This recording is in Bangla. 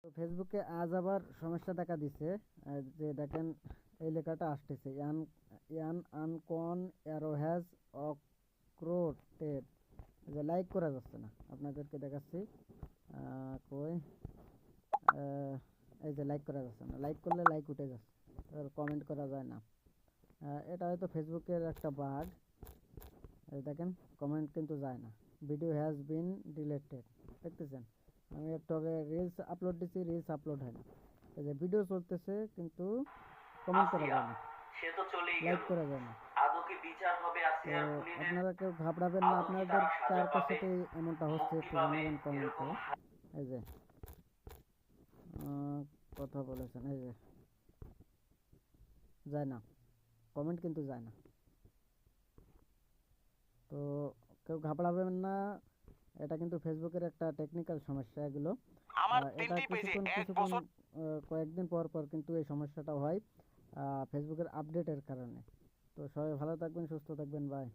তো ফেসবুকে আজ আবার সমস্যা দেখা দিছে, যে দেখেন এই লেখাটা আসতেছে, ইয়ান ইয়ান আনকন অ্যারো হ্যাজ অক্রোটেড, যে লাইক করা যাচ্ছে না। আপনাদেরকে দেখাচ্ছি, কই এই যে লাইক করা যাচ্ছে না, লাইক করলে লাইক উঠে যাচ্ছে, আর কমেন্ট করা যায় না। এটা হয়তো ফেসবুকের একটা বাগ। এই দেখেন কমেন্ট কিন্তু যায় না, ভিডিও হ্যাজ বিন ডিলেটেড, দেখতেছেন? আমি একটু আগে রিলস আপলোড দিচ্ছি, রিলস আপলোড হয় না। এই যে ভিডিও চলতেছে কিন্তু কমেন্ট করা যায় না, সে তো চলেই লাইক গেল। করা যায় না। আদৌ কি বিচার হবে তো আসিয়ার খুনিদের? আপনারা কেউ ঘাবড়াবেন না, আদৌ কি আপনাদের তারা সাজা কার কার পাবে? সাথে এমনটা হচ্ছে মুক্তি একটু পাবে? জানাবেন কমেন্টে। এরকম এই যে কথা বলেছেন, এই যে যায় না, কমেন্ট কিন্তু যায় না। তো কেউ ঘাবড়াবেন না, এটা কিন্তু ফেসবুকের একটা টেকনিক্যাল সমস্যা এগুলো। আমার এটা 3টি পেজে কিছুক্ষণ এক কিছুক্ষণ বছর কয়েকদিন পর পর কিন্তু এই সমস্যাটা হয় ফেসবুকের আপডেটের কারণে। তো সবাই ভালো থাকবেন, সুস্থ থাকবেন, বাই।